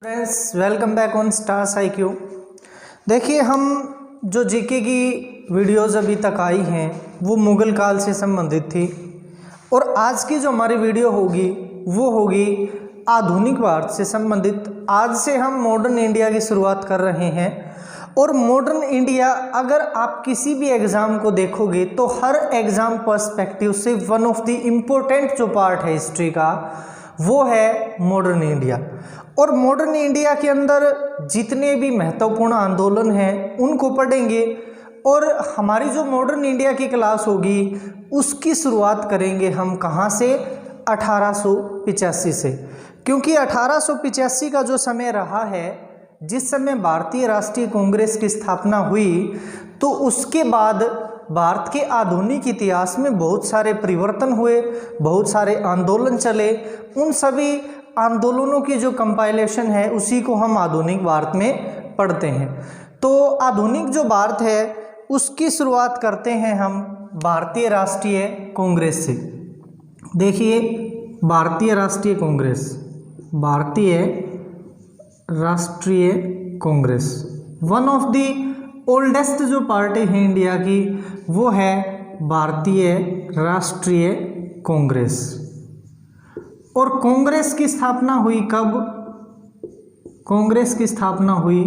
Friends, welcome back on stars IQ। देखिए, हम जो जीके की वीडियोस अभी तक आई हैं वो मुग़ल काल से संबंधित थी और आज की जो हमारी वीडियो होगी वो होगी आधुनिक भारत से संबंधित। आज से हम मॉडर्न इंडिया की शुरुआत कर रहे हैं और मॉडर्न इंडिया अगर आप किसी भी एग्ज़ाम को देखोगे तो हर एग्ज़ाम पर्सपेक्टिव से वन ऑफ द इम्पोर्टेंट जो पार्ट है हिस्ट्री का वो है मॉडर्न इंडिया। और मॉडर्न इंडिया के अंदर जितने भी महत्वपूर्ण आंदोलन हैं उनको पढ़ेंगे और हमारी जो मॉडर्न इंडिया की क्लास होगी उसकी शुरुआत करेंगे हम कहाँ से? 1885 से, क्योंकि 1885 का जो समय रहा है जिस समय भारतीय राष्ट्रीय कांग्रेस की स्थापना हुई तो उसके बाद भारत के आधुनिक इतिहास में बहुत सारे परिवर्तन हुए, बहुत सारे आंदोलन चले। उन सभी आंदोलनों की जो कंपाइलेशन है उसी को हम आधुनिक भारत में पढ़ते हैं। तो आधुनिक जो भारत है उसकी शुरुआत करते हैं हम भारतीय राष्ट्रीय कांग्रेस से। देखिए, भारतीय राष्ट्रीय कांग्रेस, भारतीय राष्ट्रीय Congress one of the oldest जो पार्टी है इंडिया की वो है भारतीय राष्ट्रीय कांग्रेस। और कांग्रेस की स्थापना हुई कब? कांग्रेस की स्थापना हुई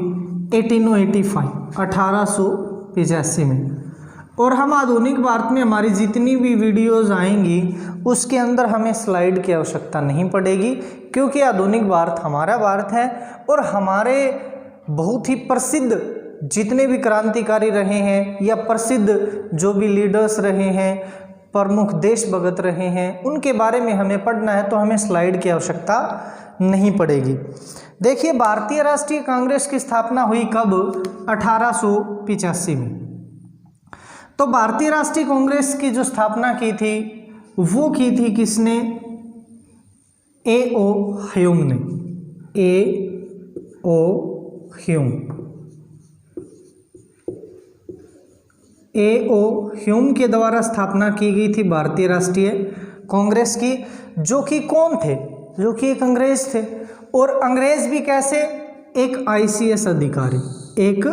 1885 में। और हम आधुनिक भारत में हमारी जितनी भी वीडियोस आएंगी उसके अंदर हमें स्लाइड की आवश्यकता नहीं पड़ेगी, क्योंकि आधुनिक भारत हमारा भारत है और हमारे बहुत ही प्रसिद्ध जितने भी क्रांतिकारी रहे हैं या प्रसिद्ध जो भी लीडर्स रहे हैं, प्रमुख देशभक्त रहे हैं, उनके बारे में हमें पढ़ना है तो हमें स्लाइड की आवश्यकता नहीं पड़ेगी। देखिए, भारतीय राष्ट्रीय कांग्रेस की स्थापना हुई कब? 1885 में। तो भारतीय राष्ट्रीय कांग्रेस की जो स्थापना की थी वो की थी किसने? A.O. ह्यूम ने। A.O. ह्यूम। A.O. ह्यूम के द्वारा स्थापना की गई थी भारतीय राष्ट्रीय कांग्रेस की, जो कि कौन थे? जो कि एक अंग्रेज थे। और अंग्रेज भी कैसे? एक ICS अधिकारी, एक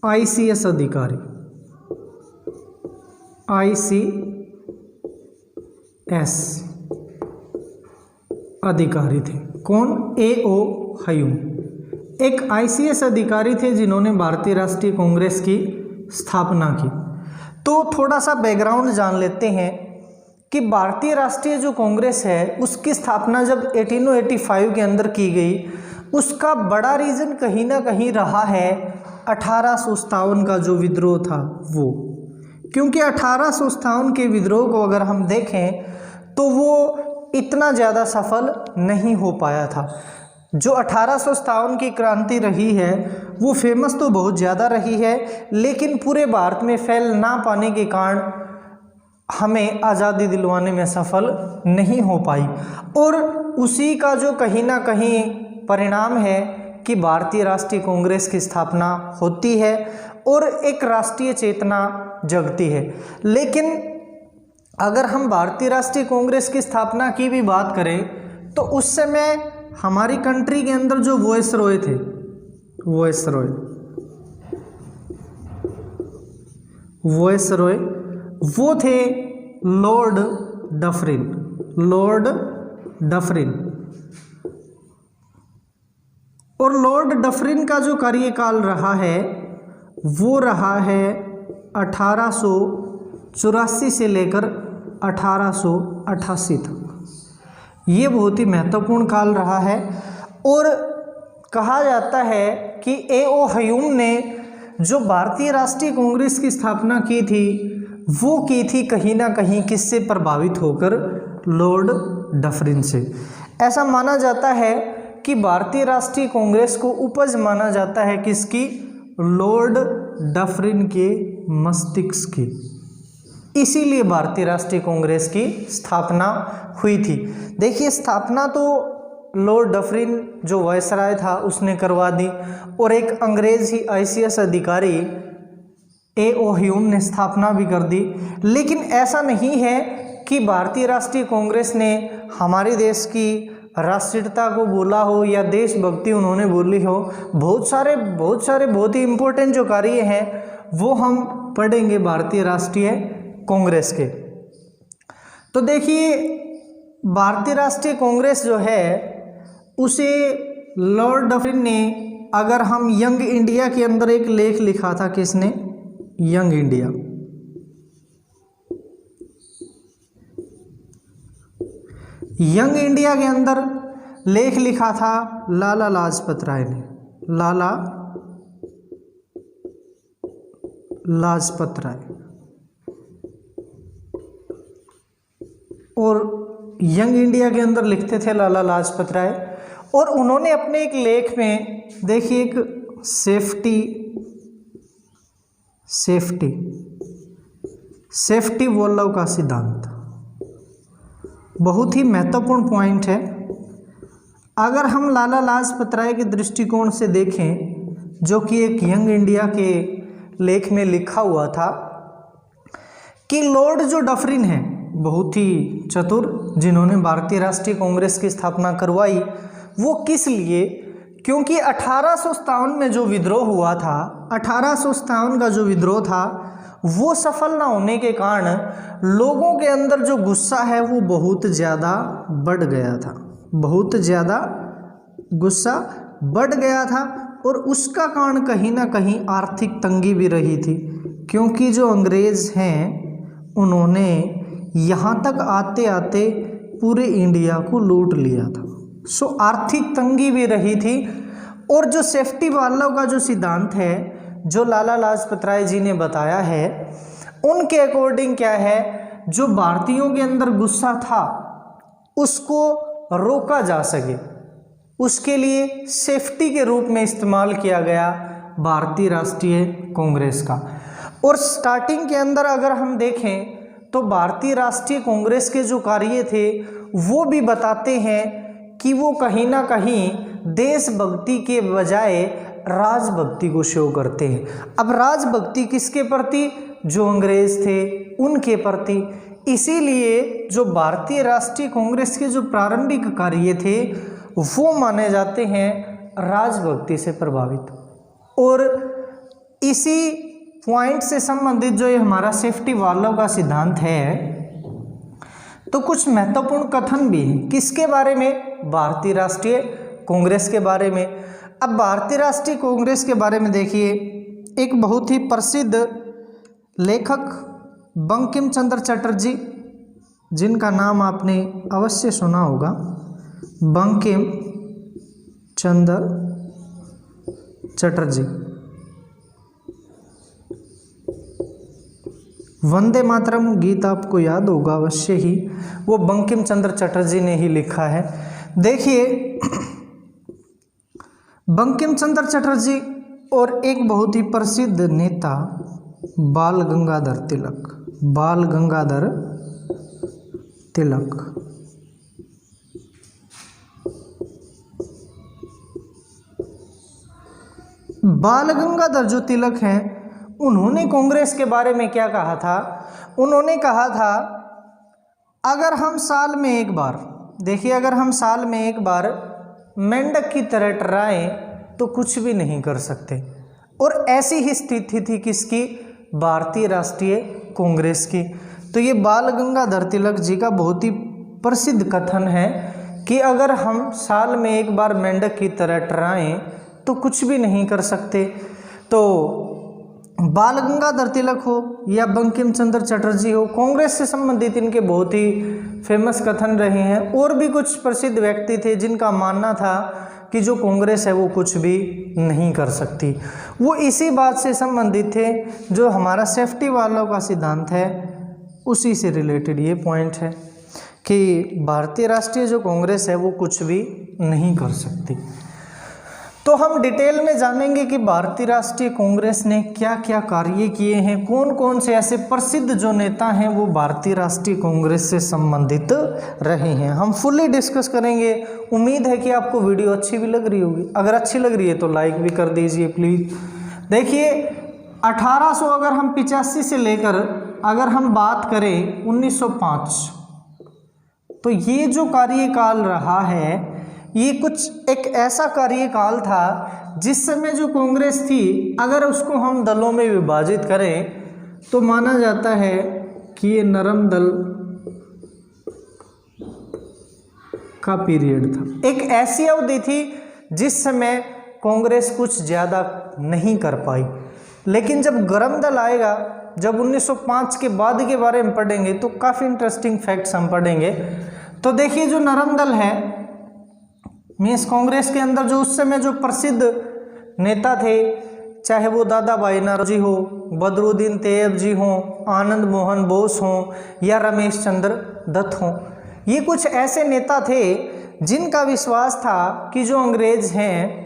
ICS अधिकारी, ICS अधिकारी थे। कौन? A.O. ह्यूम एक ICS अधिकारी थे जिन्होंने भारतीय राष्ट्रीय कांग्रेस की स्थापना की। तो थोड़ा सा बैकग्राउंड जान लेते हैं कि भारतीय राष्ट्रीय जो कांग्रेस है उसकी स्थापना जब 1885 के अंदर की गई, उसका बड़ा रीज़न कहीं ना कहीं रहा है 1857 का जो विद्रोह था वो। क्योंकि 1857 के विद्रोह को अगर हम देखें तो वो इतना ज़्यादा सफल नहीं हो पाया था। जो 1857 की क्रांति रही है वो फेमस तो बहुत ज़्यादा रही है, लेकिन पूरे भारत में फैल ना पाने के कारण हमें आज़ादी दिलवाने में सफल नहीं हो पाई। और उसी का जो कहीं ना कहीं परिणाम है कि भारतीय राष्ट्रीय कांग्रेस की स्थापना होती है और एक राष्ट्रीय चेतना जगती है। लेकिन अगर हम भारतीय राष्ट्रीय कांग्रेस की स्थापना की भी बात करें तो उस समय हमारी कंट्री के अंदर जो वायसरॉय थे, वायसरॉय वो थे लॉर्ड डफरिन। और लॉर्ड डफरिन का जो कार्यकाल रहा है वो रहा है 1884 से लेकर 1888 तक। ये बहुत ही महत्वपूर्ण काल रहा है और कहा जाता है कि A.O. ह्यूम ने जो भारतीय राष्ट्रीय कांग्रेस की स्थापना की थी वो की थी कहीं ना कहीं किससे प्रभावित होकर? लॉर्ड डफरिन से। ऐसा माना जाता है कि भारतीय राष्ट्रीय कांग्रेस को उपज माना जाता है किसकी? लॉर्ड डफरिन के मस्तिष्क की। इसीलिए भारतीय राष्ट्रीय कांग्रेस की स्थापना हुई थी। देखिए, स्थापना तो लॉर्ड डफरिन जो वायसराय था उसने करवा दी और एक अंग्रेज ही ICS अधिकारी A.O. ह्यूम ने स्थापना भी कर दी। लेकिन ऐसा नहीं है कि भारतीय राष्ट्रीय कांग्रेस ने हमारे देश की राष्ट्रीयता को बोला हो या देशभक्ति उन्होंने बोली हो, बहुत सारे बहुत ही इम्पोर्टेंट जो कार्य हैं वो हम पढ़ेंगे भारतीय राष्ट्रीय कांग्रेस के। तो देखिए भारतीय राष्ट्रीय कांग्रेस जो है उसे लॉर्ड डफरिन ने, अगर हम यंग इंडिया के अंदर एक लेख लिखा था, किसने? Young India. यंग इंडिया के अंदर लेख लिखा था लाला लाजपत राय ने, लाला लाजपत राय। और यंग इंडिया के अंदर लिखते थे लाला लाजपत राय, और उन्होंने अपने एक लेख में देखिए एक सेफ्टी वॉल्व का सिद्धांत, बहुत ही महत्वपूर्ण पॉइंट है। अगर हम लाला लाजपत राय के दृष्टिकोण से देखें, जो कि एक यंग इंडिया के लेख में लिखा हुआ था कि लॉर्ड जो डफरिन है, बहुत ही चतुर, जिन्होंने भारतीय राष्ट्रीय कांग्रेस की स्थापना करवाई, वो किस लिए? क्योंकि 1857 में जो विद्रोह हुआ था, 1857 का जो विद्रोह था वो सफल ना होने के कारण लोगों के अंदर जो गुस्सा है वो बहुत ज़्यादा बढ़ गया था, बहुत ज़्यादा गुस्सा बढ़ गया था। और उसका कारण कहीं ना कहीं आर्थिक तंगी भी रही थी, क्योंकि जो अंग्रेज़ हैं उन्होंने यहाँ तक आते आते पूरे इंडिया को लूट लिया था। सो आर्थिक तंगी भी रही थी। और जो सेफ्टी वाल्व का जो सिद्धांत है जो लाला लाजपत राय जी ने बताया है, उनके अकॉर्डिंग क्या है, जो भारतीयों के अंदर गुस्सा था उसको रोका जा सके, उसके लिए सेफ्टी के रूप में इस्तेमाल किया गया भारतीय राष्ट्रीय कांग्रेस का। और स्टार्टिंग के अंदर अगर हम देखें तो भारतीय राष्ट्रीय कांग्रेस के जो कार्य थे वो भी बताते हैं कि वो कहीं ना कहीं देशभक्ति के बजाय राजभक्ति को शो करते हैं। अब राजभक्ति किसके प्रति? जो अंग्रेज थे उनके प्रति। इसीलिए जो भारतीय राष्ट्रीय कांग्रेस के जो प्रारंभिक कार्य थे वो माने जाते हैं राजभक्ति से प्रभावित। और इसी पॉइंट से संबंधित जो ये हमारा सेफ्टी वाल्व का सिद्धांत है, तो कुछ महत्वपूर्ण कथन भी हैं। किसके बारे में? भारतीय राष्ट्रीय कांग्रेस के बारे में। अब भारतीय राष्ट्रीय कांग्रेस के बारे में देखिए, एक बहुत ही प्रसिद्ध लेखक बंकिम चंद्र चटर्जी, जिनका नाम आपने अवश्य सुना होगा, बंकिम चंद्र चटर्जी। वंदे मातरम गीत आपको याद होगा अवश्य ही, वो बंकिम चंद्र चटर्जी ने ही लिखा है। देखिए बंकिम चंद्र चटर्जी और एक बहुत ही प्रसिद्ध नेता बाल गंगाधर तिलक, बाल गंगाधर तिलक। बाल गंगाधर जो तिलक हैं, उन्होंने कांग्रेस के बारे में क्या कहा था? उन्होंने कहा था अगर हम साल में एक बार, देखिए अगर हम साल में एक बार मेंढक की तरह टर्राएं तो कुछ भी नहीं कर सकते। और ऐसी ही स्थिति थी किसकी? भारतीय राष्ट्रीय कांग्रेस की। तो ये बाल गंगाधर तिलक जी का बहुत ही प्रसिद्ध कथन है कि अगर हम साल में एक बार मेंढक की तरह टर्राएं तो कुछ भी नहीं कर सकते। तो बाल गंगाधर तिलक हो या बंकिम चंद्र चटर्जी हो, कांग्रेस से संबंधित इनके बहुत ही फेमस कथन रहे हैं। और भी कुछ प्रसिद्ध व्यक्ति थे जिनका मानना था कि जो कांग्रेस है वो कुछ भी नहीं कर सकती। वो इसी बात से संबंधित थे, जो हमारा सेफ्टी वाल्व का सिद्धांत है उसी से रिलेटेड ये पॉइंट है कि भारतीय राष्ट्रीय जो कांग्रेस है वो कुछ भी नहीं कर सकती। तो हम डिटेल में जानेंगे कि भारतीय राष्ट्रीय कांग्रेस ने क्या क्या कार्य किए हैं, कौन कौन से ऐसे प्रसिद्ध जो नेता हैं वो भारतीय राष्ट्रीय कांग्रेस से संबंधित रहे हैं। हम फुल्ली डिस्कस करेंगे। उम्मीद है कि आपको वीडियो अच्छी भी लग रही होगी। अगर अच्छी लग रही है तो लाइक भी कर दीजिए प्लीज़। देखिए 1800 अगर हम 85 से लेकर अगर हम बात करें 1905, तो ये जो कार्यकाल रहा है ये कुछ एक ऐसा कार्यकाल था जिस समय जो कांग्रेस थी, अगर उसको हम दलों में विभाजित करें तो माना जाता है कि ये नरम दल का पीरियड था। एक ऐसी अवधि थी जिस समय कांग्रेस कुछ ज़्यादा नहीं कर पाई, लेकिन जब गरम दल आएगा, जब 1905 के बाद के बारे में पढ़ेंगे तो काफ़ी इंटरेस्टिंग फैक्ट्स हम पढ़ेंगे। तो देखिए जो नरम दल है मीन्स कांग्रेस के अंदर जो उस समय जो प्रसिद्ध नेता थे, चाहे वो दादा भाई नौरोजी हो, बदरुद्दीन तैयब जी हों, आनंद मोहन बोस हों या रमेश चंद्र दत्त हों, ये कुछ ऐसे नेता थे जिनका विश्वास था कि जो अंग्रेज हैं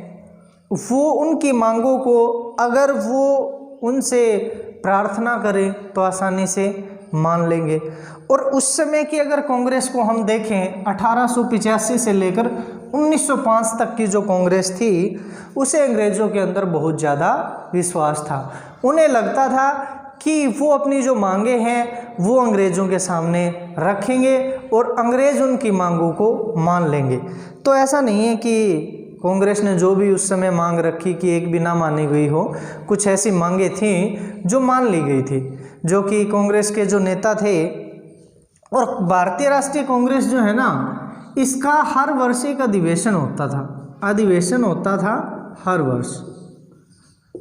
वो उनकी मांगों को अगर वो उनसे प्रार्थना करें तो आसानी से मान लेंगे। और उस समय की अगर कांग्रेस को हम देखें 1885 से लेकर 1905 तक की जो कांग्रेस थी उसे अंग्रेज़ों के अंदर बहुत ज़्यादा विश्वास था। उन्हें लगता था कि वो अपनी जो मांगे हैं वो अंग्रेज़ों के सामने रखेंगे और अंग्रेज़ उनकी मांगों को मान लेंगे। तो ऐसा नहीं है कि कांग्रेस ने जो भी उस समय मांग रखी कि एक भी ना मानी गई हो, कुछ ऐसी मांगे थीं जो मान ली गई थी, जो कि कांग्रेस के जो नेता थे। और भारतीय राष्ट्रीय कांग्रेस जो है ना, इसका हर वर्ष एक अधिवेशन होता था, अधिवेशन होता था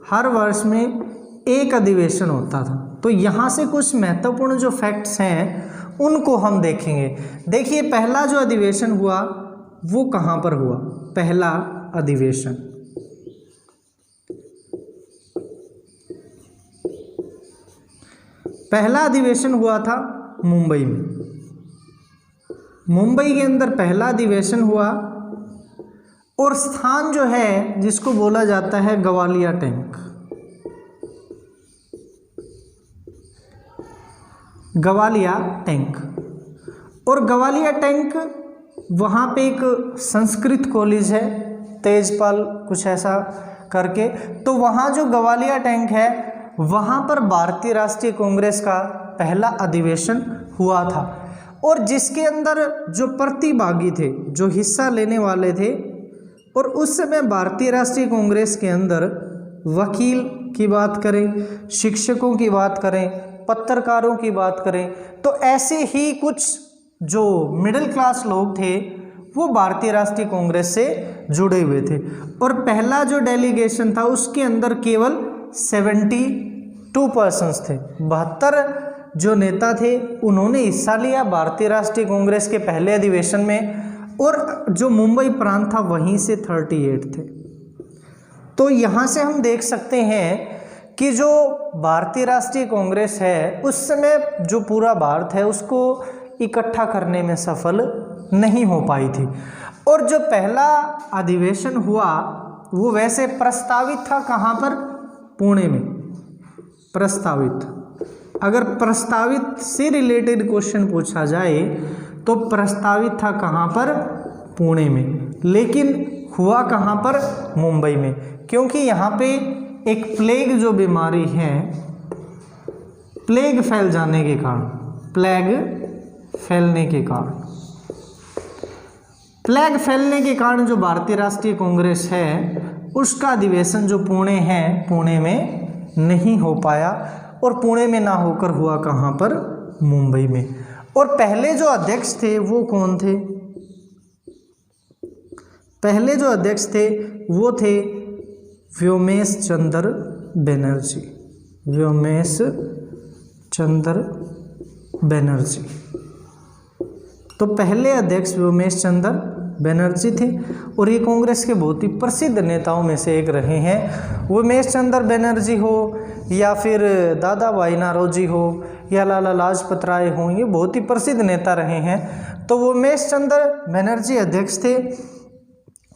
हर वर्ष में एक अधिवेशन होता था। तो यहाँ से कुछ महत्वपूर्ण जो फैक्ट्स हैं उनको हम देखेंगे। देखिए पहला जो अधिवेशन हुआ वो कहाँ पर हुआ, पहला अधिवेशन हुआ था मुंबई में। मुंबई के अंदर पहला अधिवेशन हुआ और स्थान जो है जिसको बोला जाता है गवालिया टैंक। गवालिया टैंक, और गवालिया टैंक वहाँ पे एक संस्कृत कॉलेज है, तेजपाल कुछ ऐसा करके। तो वहाँ जो गवालिया टैंक है वहाँ पर भारतीय राष्ट्रीय कांग्रेस का पहला अधिवेशन हुआ था। और जिसके अंदर जो प्रतिभागी थे, जो हिस्सा लेने वाले थे, और उस समय भारतीय राष्ट्रीय कांग्रेस के अंदर वकील की बात करें, शिक्षकों की बात करें, पत्रकारों की बात करें, तो ऐसे ही कुछ जो मिडिल क्लास लोग थे वो भारतीय राष्ट्रीय कांग्रेस से जुड़े हुए थे। और पहला जो डेलीगेशन था उसके अंदर केवल 72 पर्सन्स थे, 72 जो नेता थे उन्होंने हिस्सा लिया भारतीय राष्ट्रीय कांग्रेस के पहले अधिवेशन में। और जो मुंबई प्रांत था वहीं से 38 थे। तो यहाँ से हम देख सकते हैं कि जो भारतीय राष्ट्रीय कांग्रेस है उस समय जो पूरा भारत है उसको इकट्ठा करने में सफल नहीं हो पाई थी। और जो पहला अधिवेशन हुआ वो वैसे प्रस्तावित था कहाँ पर, पुणे में प्रस्तावित। अगर प्रस्तावित से रिलेटेड क्वेश्चन पूछा जाए तो प्रस्तावित था कहाँ पर, पुणे में, लेकिन हुआ कहाँ पर, मुंबई में। क्योंकि यहाँ पे एक प्लेग जो बीमारी है, प्लेग फैल जाने के कारण, प्लेग फैलने के कारण जो भारतीय राष्ट्रीय कांग्रेस है उसका अधिवेशन जो पुणे है, पुणे में नहीं हो पाया। और पुणे में ना होकर हुआ कहाँ पर, मुंबई में। और पहले जो अध्यक्ष थे वो कौन थे, पहले जो अध्यक्ष थे वो थे व्योमेश चंद्र बनर्जी, व्योमेश चंद्र बनर्जी। तो पहले अध्यक्ष व्योमेश चंद्र बनर्जी थे और ये कांग्रेस के बहुत ही प्रसिद्ध नेताओं में से एक रहे हैं। व्योमेश चंद्र बनर्जी हो या फिर दादा भाई नौरोजी हो या लाला लाजपत राय हो, ये बहुत ही प्रसिद्ध नेता रहे हैं। तो व्योमेश चंद्र बनर्जी अध्यक्ष थे,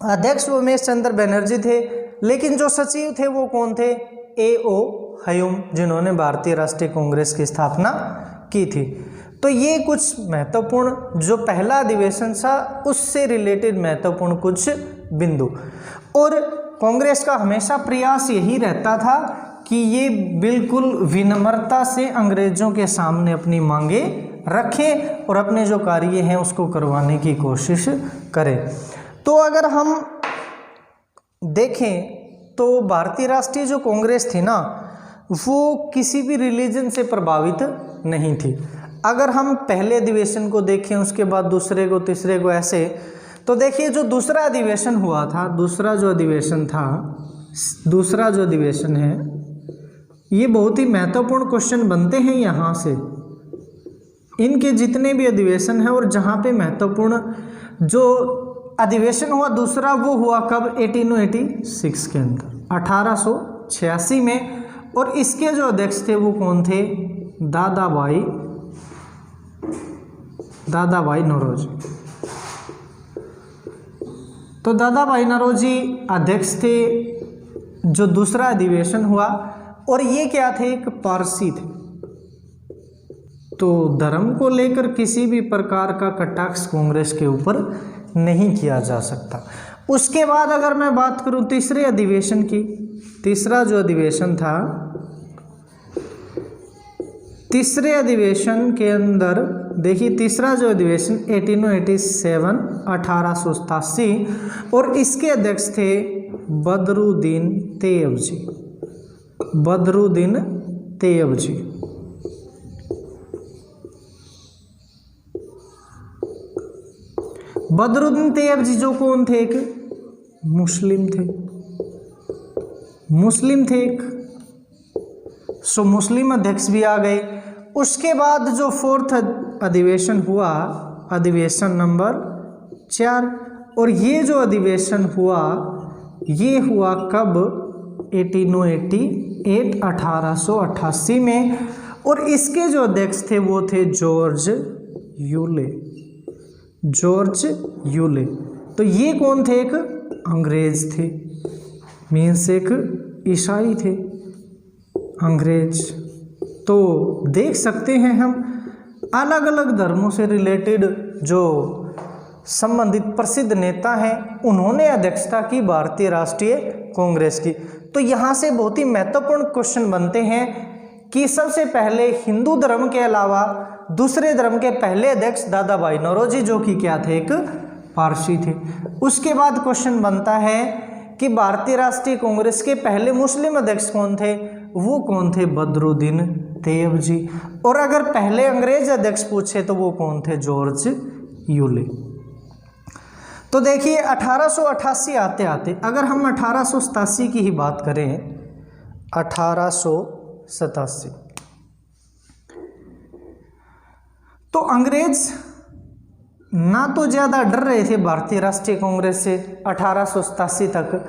अध्यक्ष व्योमेश चंद्र बनर्जी थे, लेकिन जो सचिव थे वो कौन थे, A.O. ह्यूम, जिन्होंने भारतीय राष्ट्रीय कांग्रेस की स्थापना की थी। तो ये कुछ महत्वपूर्ण जो पहला अधिवेशन था उससे रिलेटेड महत्वपूर्ण कुछ बिंदु। और कांग्रेस का हमेशा प्रयास यही रहता था कि ये बिल्कुल विनम्रता से अंग्रेजों के सामने अपनी मांगे रखें और अपने जो कार्य हैं उसको करवाने की कोशिश करें। तो अगर हम देखें तो भारतीय राष्ट्रीय जो कांग्रेस थी ना, वो किसी भी रिलीजन से प्रभावित नहीं थी। अगर हम पहले अधिवेशन को देखें, उसके बाद दूसरे को, तीसरे को, ऐसे, तो देखिए जो दूसरा अधिवेशन हुआ था, दूसरा जो अधिवेशन है, ये बहुत ही महत्वपूर्ण क्वेश्चन बनते हैं यहाँ से। इनके जितने भी अधिवेशन हैं और जहाँ पे महत्वपूर्ण जो अधिवेशन हुआ दूसरा, वो हुआ कब? 1886 के अंदर, 1886 में। और इसके जो अध्यक्ष थे वो कौन थे? दादाभाई नौरोजी। तो दादाभाई नौरोजी अध्यक्ष थे जो दूसरा अधिवेशन हुआ। और ये क्या थे? एक पारसी थे। तो धर्म को लेकर किसी भी प्रकार का कटाक्ष कांग्रेस के ऊपर नहीं किया जा सकता। उसके बाद अगर मैं बात करूं तीसरे अधिवेशन की, तीसरा जो अधिवेशन था, तीसरे अधिवेशन के अंदर देखिए, तीसरा जो अधिवेशन 1887, 1887, और इसके अध्यक्ष थे बदरुद्दीन तैयब जी। बदरुद्दीन तैयब जी। बदरुद्दीन तैयब जी जो कौन थे? एक मुस्लिम थे। मुस्लिम थे एक, सो मुस्लिम अध्यक्ष भी आ गए। उसके बाद जो फोर्थ अधिवेशन हुआ, अधिवेशन नंबर 4, और ये जो अधिवेशन हुआ ये हुआ कब? 1888, 1888 में। और इसके जो अध्यक्ष थे वो थे जॉर्ज यूले। George Yule. तो ये कौन थे? एक अंग्रेज थे, मीन्स एक ईसाई थे, अंग्रेज। तो देख सकते हैं हम अलग अलग धर्मों से रिलेटेड जो संबंधित प्रसिद्ध नेता हैं, उन्होंने अध्यक्षता की भारतीय राष्ट्रीय कांग्रेस की। तो यहाँ से बहुत ही महत्वपूर्ण क्वेश्चन बनते हैं कि सबसे पहले हिंदू धर्म के अलावा दूसरे धर्म के पहले अध्यक्ष दादाभाई नौरोजी, जो कि क्या थे? एक पारसी थे। उसके बाद क्वेश्चन बनता है कि भारतीय राष्ट्रीय कांग्रेस के पहले मुस्लिम अध्यक्ष कौन थे? वो कौन थे? बदरुद्दीन तैयब जी। और अगर पहले अंग्रेज अध्यक्ष पूछे तो वो कौन थे? George Yule. तो देखिए 1888 आते आते अगर हम 1887 की ही बात करें, 1887, तो अंग्रेज ना तो ज़्यादा डर रहे थे भारतीय राष्ट्रीय कांग्रेस से 1887 तक,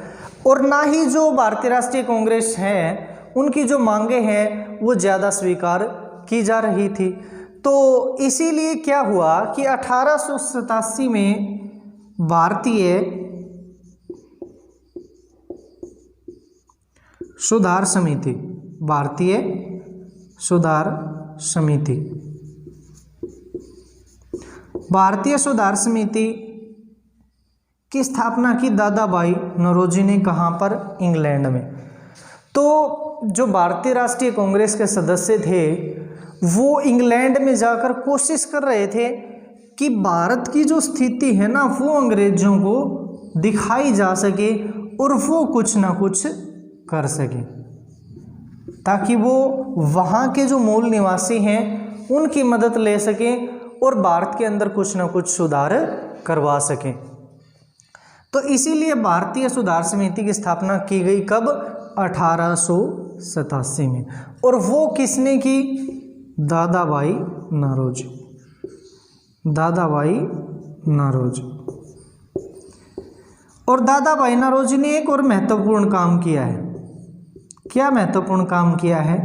और ना ही जो भारतीय राष्ट्रीय कांग्रेस है उनकी जो मांगे हैं वो ज़्यादा स्वीकार की जा रही थी। तो इसीलिए क्या हुआ कि 1887 में भारतीय सुधार समिति, भारतीय सुधार समिति, भारतीय सुधार समिति की स्थापना की दादाभाई नौरोजी ने। कहाँ पर? इंग्लैंड में। तो जो भारतीय राष्ट्रीय कांग्रेस के सदस्य थे वो इंग्लैंड में जाकर कोशिश कर रहे थे कि भारत की जो स्थिति है ना वो अंग्रेजों को दिखाई जा सके और वो कुछ ना कुछ कर सके, ताकि वो वहाँ के जो मूल निवासी हैं उनकी मदद ले सकें और भारत के अंदर कुछ ना कुछ सुधार करवा सकें। तो इसीलिए भारतीय सुधार समिति की स्थापना की गई कब? 1887 में। और वो किसने की? दादाभाई नौरोजी। दादाभाई नौरोजी। और दादाभाई नौरोजी ने एक और महत्वपूर्ण काम किया है। क्या महत्वपूर्ण काम किया है?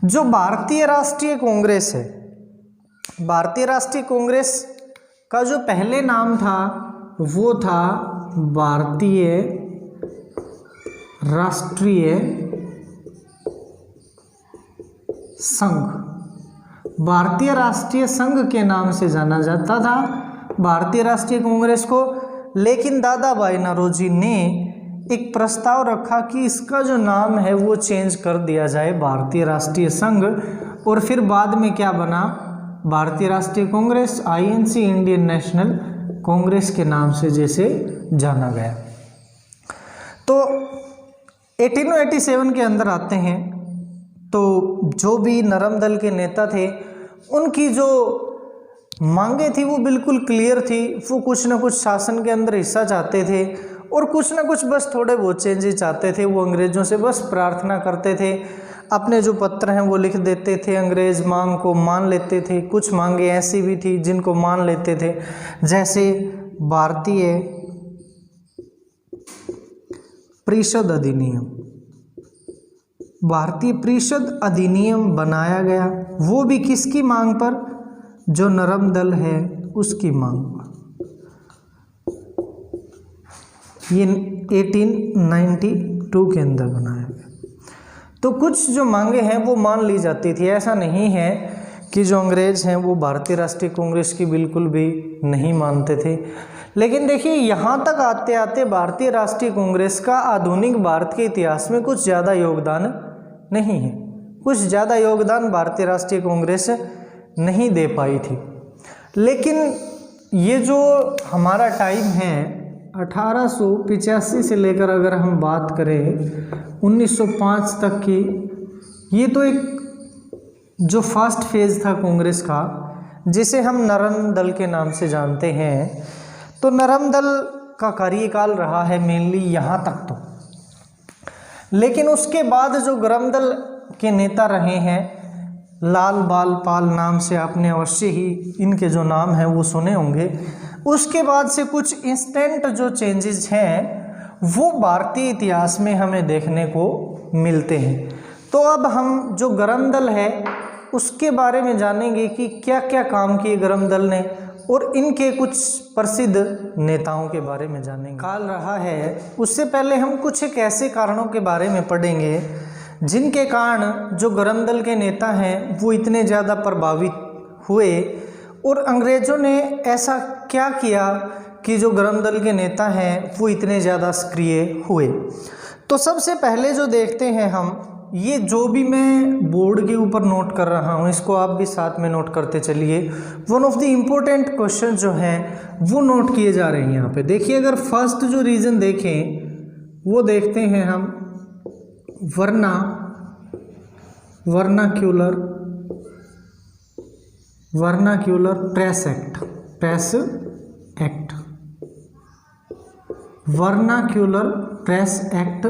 जो भारतीय राष्ट्रीय कांग्रेस है, भारतीय राष्ट्रीय कांग्रेस का जो पहले नाम था वो था भारतीय राष्ट्रीय संघ। भारतीय राष्ट्रीय संघ के नाम से जाना जाता था भारतीय राष्ट्रीय कांग्रेस को। लेकिन दादाभाई नौरोजी ने एक प्रस्ताव रखा कि इसका जो नाम है वो चेंज कर दिया जाए भारतीय राष्ट्रीय संघ। और फिर बाद में क्या बना? भारतीय राष्ट्रीय Congress, INC Indian national Congress के नाम से जैसे जाना गया। तो 1887 के अंदर आते हैं तो जो भी नरम दल के नेता थे उनकी जो मांगे थी वो बिल्कुल क्लियर थी। वो कुछ ना कुछ शासन के अंदर हिस्सा चाहते थे और कुछ ना कुछ बस थोड़े बहुत चेंजेस चाहते थे। वो अंग्रेज़ों से बस प्रार्थना करते थे, अपने जो पत्र हैं वो लिख देते थे, अंग्रेज़ मांग को मान लेते थे। कुछ मांगे ऐसी भी थी जिनको मान लेते थे, जैसे भारतीय परिषद अधिनियम। भारतीय परिषद अधिनियम बनाया गया, वो भी किसकी मांग पर? जो नरम दल है उसकी मांग पर। ये 1892 के अंदर बनाया गया। तो कुछ जो मांगे हैं वो मान ली जाती थी। ऐसा नहीं है कि जो अंग्रेज़ हैं वो भारतीय राष्ट्रीय कांग्रेस की बिल्कुल भी नहीं मानते थे। लेकिन देखिए यहाँ तक आते आते भारतीय राष्ट्रीय कांग्रेस का आधुनिक भारत के इतिहास में कुछ ज़्यादा योगदान नहीं है। कुछ ज़्यादा योगदान भारतीय राष्ट्रीय कांग्रेस नहीं दे पाई थी। लेकिन ये जो हमारा टाइम है 1885 से लेकर अगर हम बात करें 1905 तक की, ये तो एक जो फर्स्ट फेज़ था कांग्रेस का, जिसे हम नरम दल के नाम से जानते हैं। तो नरम दल का कार्यकाल रहा है मेनली यहाँ तक तो। लेकिन उसके बाद जो गरम दल के नेता रहे हैं, लाल बाल पाल नाम से आपने अवश्य ही इनके जो नाम हैं वो सुने होंगे। उसके बाद से कुछ इंस्टेंट जो चेंजेस हैं वो भारतीय इतिहास में हमें देखने को मिलते हैं। तो अब हम जो गरम दल है उसके बारे में जानेंगे कि क्या क्या काम किए गरम दल ने, और इनके कुछ प्रसिद्ध नेताओं के बारे में जानेंगे। काल रहा है उससे पहले हम कुछ एक ऐसे कारणों के बारे में पढ़ेंगे जिनके कारण जो गरम दल के नेता हैं वो इतने ज़्यादा प्रभावित हुए, और अंग्रेज़ों ने ऐसा क्या किया कि जो गरम दल के नेता हैं वो इतने ज़्यादा सक्रिय हुए। तो सबसे पहले जो देखते हैं हम, ये जो भी मैं बोर्ड के ऊपर नोट कर रहा हूँ इसको आप भी साथ में नोट करते चलिए। One of the important question जो हैं वो नोट किए जा रहे हैं यहाँ पे। देखिए अगर फर्स्ट जो रीज़न देखें वो देखते हैं हम vernacular press act, vernacular press act,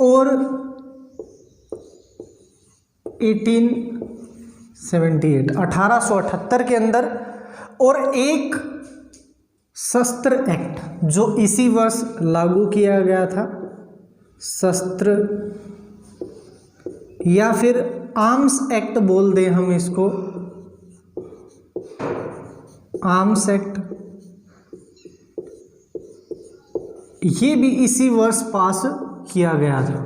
और 1878 के अंदर, और एक शस्त्र एक्ट जो इसी वर्ष लागू किया गया था, शस्त्र या फिर आर्म्स एक्ट बोल दें हम इसको, आर्म्स एक्ट, ये भी इसी वर्ष पास किया गया था।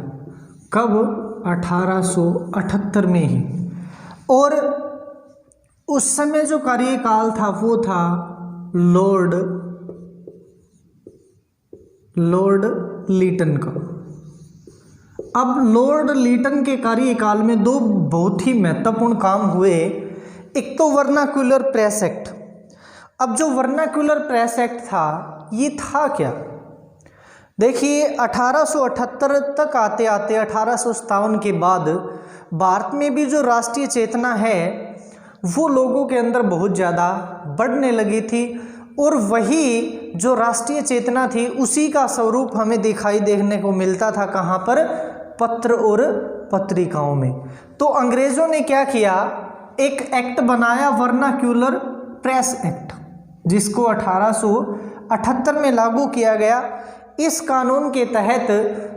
कब? 1878 में ही। और उस समय जो कार्यकाल था वो था लॉर्ड लीटन का। अब लॉर्ड लीटन के कार्यकाल में दो बहुत ही महत्वपूर्ण काम हुए। एक तो वर्नाक्यूलर प्रेस एक्ट। अब जो वर्नाक्यूलर प्रेस एक्ट था ये था क्या? देखिए 1878 तक आते आते 1857 के बाद भारत में भी जो राष्ट्रीय चेतना है वो लोगों के अंदर बहुत ज़्यादा बढ़ने लगी थी, और वही जो राष्ट्रीय चेतना थी उसी का स्वरूप हमें दिखाई देखने को मिलता था। कहाँ पर? पत्र और पत्रिकाओं में। तो अंग्रेज़ों ने क्या किया, एक एक्ट बनाया वर्नाक्यूलर प्रेस एक्ट, जिसको 1878 में लागू किया गया। इस कानून के तहत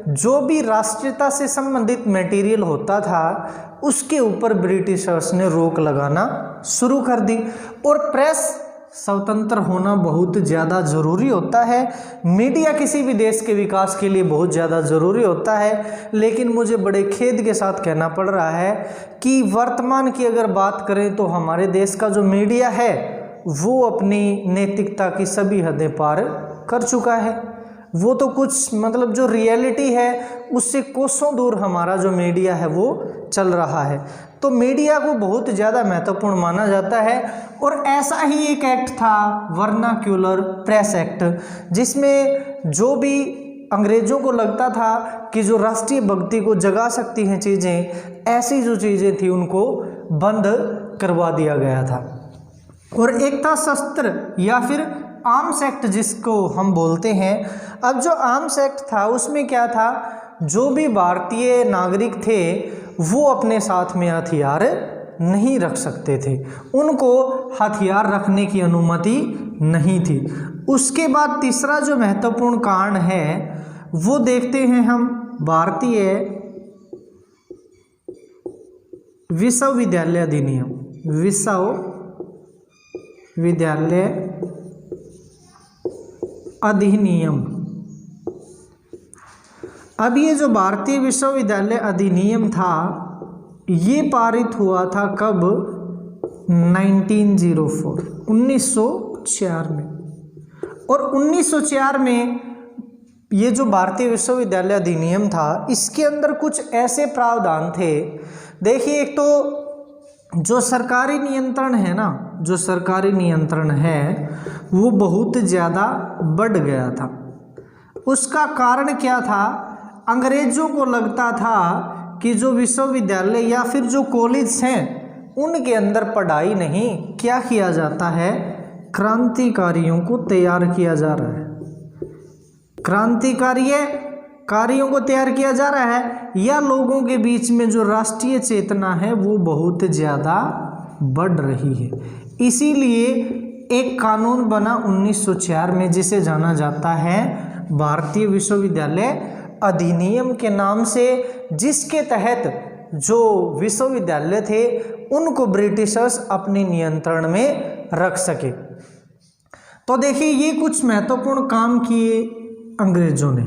जो भी राष्ट्रीयता से संबंधित मटेरियल होता था उसके ऊपर ब्रिटिशर्स ने रोक लगाना शुरू कर दी। और प्रेस स्वतंत्र होना बहुत ज़्यादा ज़रूरी होता है। मीडिया किसी भी देश के विकास के लिए बहुत ज़्यादा ज़रूरी होता है। लेकिन मुझे बड़े खेद के साथ कहना पड़ रहा है कि वर्तमान की अगर बात करें तो हमारे देश का जो मीडिया है वो अपनी नैतिकता की सभी हदें पार कर चुका है। वो तो कुछ मतलब जो रियलिटी है उससे कोसों दूर हमारा जो मीडिया है वो चल रहा है। तो मीडिया को बहुत ज़्यादा महत्वपूर्ण माना जाता है। और ऐसा ही एक एक्ट था वर्नाक्यूलर प्रेस एक्ट, जिसमें जो भी अंग्रेज़ों को लगता था कि जो राष्ट्रीय भक्ति को जगा सकती हैं चीज़ें, ऐसी जो चीज़ें थी उनको बंद करवा दिया गया था। और एक था शस्त्र या फिर आर्म्स एक्ट जिसको हम बोलते हैं। अब जो आर्म्स एक्ट था उसमें क्या था, जो भी भारतीय नागरिक थे वो अपने साथ में हथियार नहीं रख सकते थे, उनको हथियार रखने की अनुमति नहीं थी। उसके बाद तीसरा जो महत्वपूर्ण कारण है वो देखते हैं हम, भारतीय विश्वविद्यालय अधिनियम, विश्वविद्यालय अधिनियम। अब ये जो भारतीय विश्वविद्यालय अधिनियम था ये पारित हुआ था कब, 1904 में। और 1904 में ये जो भारतीय विश्वविद्यालय अधिनियम था इसके अंदर कुछ ऐसे प्रावधान थे। देखिए, एक तो जो सरकारी नियंत्रण है ना, जो सरकारी नियंत्रण है वो बहुत ज़्यादा बढ़ गया था। उसका कारण क्या था, अंग्रेज़ों को लगता था कि जो विश्वविद्यालय या फिर जो कॉलेज हैं उनके अंदर पढ़ाई नहीं, क्या किया जाता है, क्रांतिकारियों को तैयार किया जा रहा है, क्रांतिकारियों को तैयार किया जा रहा है, या लोगों के बीच में जो राष्ट्रीय चेतना है वो बहुत ज़्यादा बढ़ रही है। इसीलिए एक कानून बना 1904 में जिसे जाना जाता है भारतीय विश्वविद्यालय अधिनियम के नाम से, जिसके तहत जो विश्वविद्यालय थे उनको ब्रिटिशर्स अपने नियंत्रण में रख सके। तो देखिए, ये कुछ महत्वपूर्ण काम किए अंग्रेजों ने।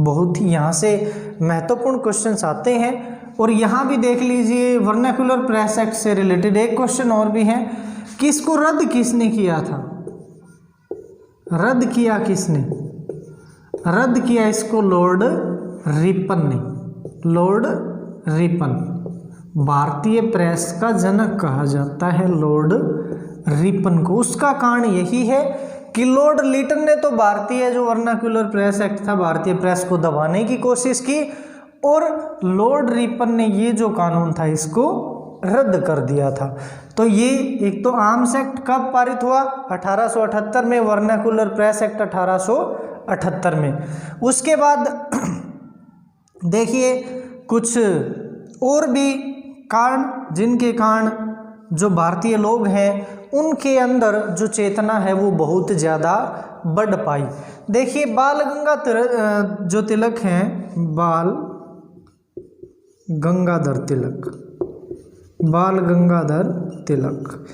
बहुत ही यहाँ से महत्वपूर्ण क्वेश्चंस आते हैं। और यहाँ भी देख लीजिए, वर्नाक्यूलर प्रेस एक्ट से रिलेटेड एक क्वेश्चन और भी है कि इसको रद्द किसने किया था, रद्द किया किसने, रद्द किया इसको लॉर्ड रिपन ने। लॉर्ड रिपन भारतीय प्रेस का जनक कहा जाता है लॉर्ड रिपन को। उसका कारण यही है कि लॉर्ड लिटन ने तो भारतीय जो वर्नाक्यूलर प्रेस एक्ट था, भारतीय प्रेस को दबाने की कोशिश की, और लॉर्ड रिपन ने ये जो कानून था इसको रद्द कर दिया था। तो ये एक तो आर्म्स एक्ट कब पारित हुआ, 1878 में, वर्नाक्यूलर प्रेस एक्ट 1878 में। उसके बाद देखिए कुछ और भी कारण, जिनके कारण जो भारतीय लोग हैं उनके अंदर जो चेतना है वो बहुत ज़्यादा बढ़ पाई। देखिए, बाल गंगाधर हैं, बाल गंगाधर तिलक,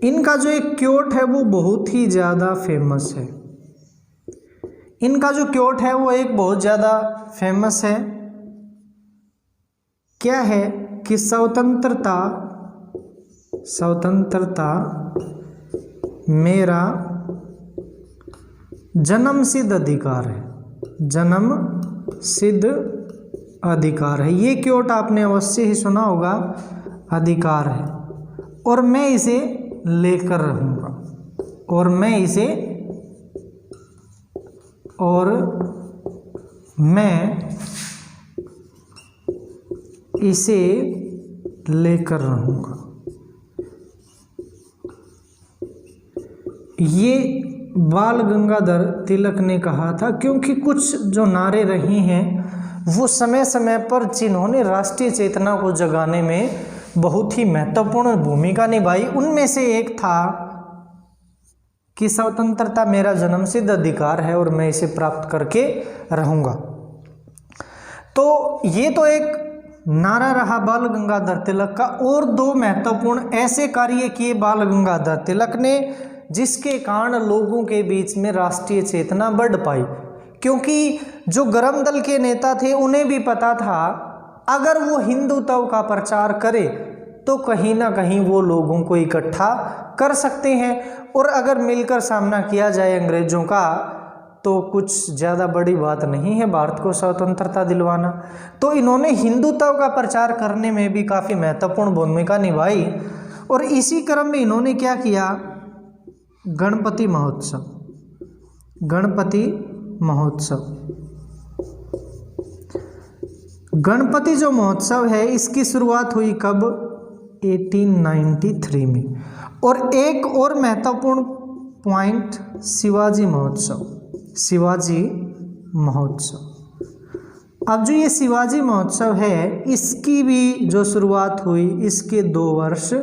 इनका जो एक क्योट है वो बहुत ही ज़्यादा फेमस है। इनका जो क्योट है वो एक बहुत ज़्यादा फेमस है। क्या है कि स्वतंत्रता मेरा जन्म सिद्ध अधिकार है, जन्म सिद्ध अधिकार है। ये क्योट आपने अवश्य ही सुना होगा, अधिकार है, और मैं इसे लेकर रहूँगा, और मैं इसे लेकर रहूँगा। ये बाल गंगाधर तिलक ने कहा था, क्योंकि कुछ जो नारे रही हैं वो समय समय पर जिन्होंने राष्ट्रीय चेतना को जगाने में बहुत ही महत्वपूर्ण भूमिका निभाई, उनमें से एक था कि स्वतंत्रता मेरा जन्मसिद्ध अधिकार है और मैं इसे प्राप्त करके रहूँगा। तो ये तो एक नारा रहा बाल गंगाधर तिलक का। और दो महत्वपूर्ण ऐसे कार्य किए बाल गंगाधर तिलक ने जिसके कारण लोगों के बीच में राष्ट्रीय चेतना बढ़ पाई, क्योंकि जो गरम दल के नेता थे उन्हें भी पता था अगर वो हिंदुत्व का प्रचार करे तो कहीं ना कहीं वो लोगों को इकट्ठा कर सकते हैं, और अगर मिलकर सामना किया जाए अंग्रेजों का तो कुछ ज़्यादा बड़ी बात नहीं है भारत को स्वतंत्रता दिलवाना। तो इन्होंने हिंदुत्व का प्रचार करने में भी काफ़ी महत्वपूर्ण भूमिका निभाई। और इसी क्रम में इन्होंने क्या किया, गणपति महोत्सव, गणपति महोत्सव, गणपति जो महोत्सव है इसकी शुरुआत हुई कब, 1893 में। और एक और महत्वपूर्ण पॉइंट, शिवाजी महोत्सव, शिवाजी महोत्सव। अब जो ये शिवाजी महोत्सव है इसकी भी जो शुरुआत हुई इसके 2 वर्ष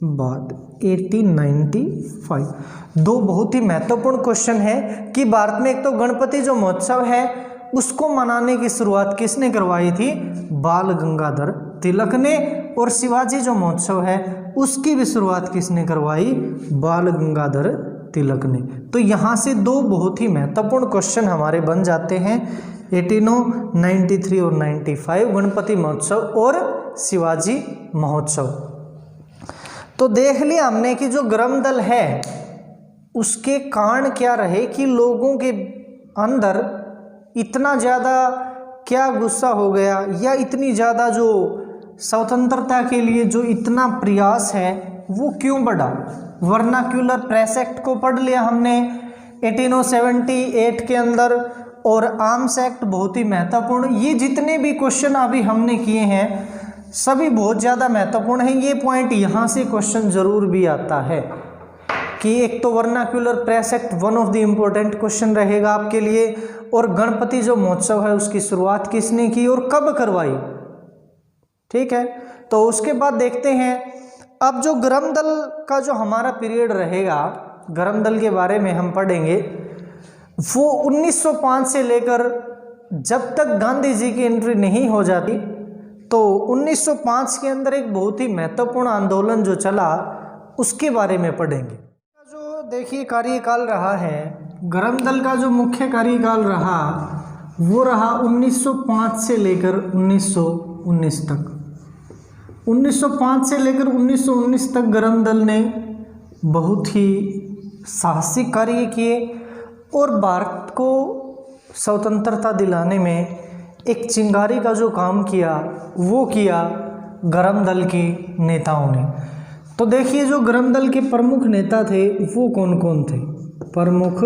बाद, 1895। दो बहुत ही महत्वपूर्ण क्वेश्चन है कि भारत में एक तो गणपति जो महोत्सव है उसको मनाने की शुरुआत किसने करवाई थी, बाल गंगाधर तिलक ने। और शिवाजी जो महोत्सव है उसकी भी शुरुआत किसने करवाई, बाल गंगाधर तिलक ने। तो यहाँ से 2 बहुत ही महत्वपूर्ण क्वेश्चन हमारे बन जाते हैं, 1893 और 95, गणपति महोत्सव और शिवाजी महोत्सव। तो देख लिया हमने कि जो ग्राम दल है उसके कारण क्या रहे कि लोगों के अंदर इतना ज़्यादा क्या गुस्सा हो गया, या इतनी ज़्यादा जो स्वतंत्रता के लिए जो इतना प्रयास है वो क्यों बढ़ा। वर्नाक्यूलर प्रेस एक्ट को पढ़ लिया हमने 1878 के अंदर, और आर्म्स एक्ट बहुत ही महत्वपूर्ण। ये जितने भी क्वेश्चन अभी हमने किए हैं सभी बहुत ज़्यादा महत्वपूर्ण हैं। ये पॉइंट यहाँ से क्वेश्चन ज़रूर भी आता है कि एक तो vernacular press act one of the important question रहेगा आपके लिए, और गणपति जो महोत्सव है उसकी शुरुआत किसने की और कब करवाई। ठीक है, तो उसके बाद देखते हैं अब जो ग्राम दल का जो हमारा पीरियड रहेगा, ग्राम दल के बारे में हम पढ़ेंगे, वो 1905 से लेकर जब तक गांधी जी की एंट्री नहीं हो जाती, तो 1905 के अंदर एक बहुत ही महत्वपूर्ण आंदोलन जो चला उसके बारे में पढ़ेंगे। जो देखिए कार्यकाल रहा है, ग्राम दल का जो मुख्य कार्यकाल रहा वो रहा 1905 से लेकर 1919 तक। 1905 से लेकर 1919 तक ग्राम दल ने बहुत ही साहसिक कार्य किए और भारत को स्वतंत्रता दिलाने में एक चिंगारी का जो काम किया वो किया ग्राम दल के नेताओं ने। तो देखिए जो ग्राम दल के प्रमुख नेता थे वो कौन कौन थे। प्रमुख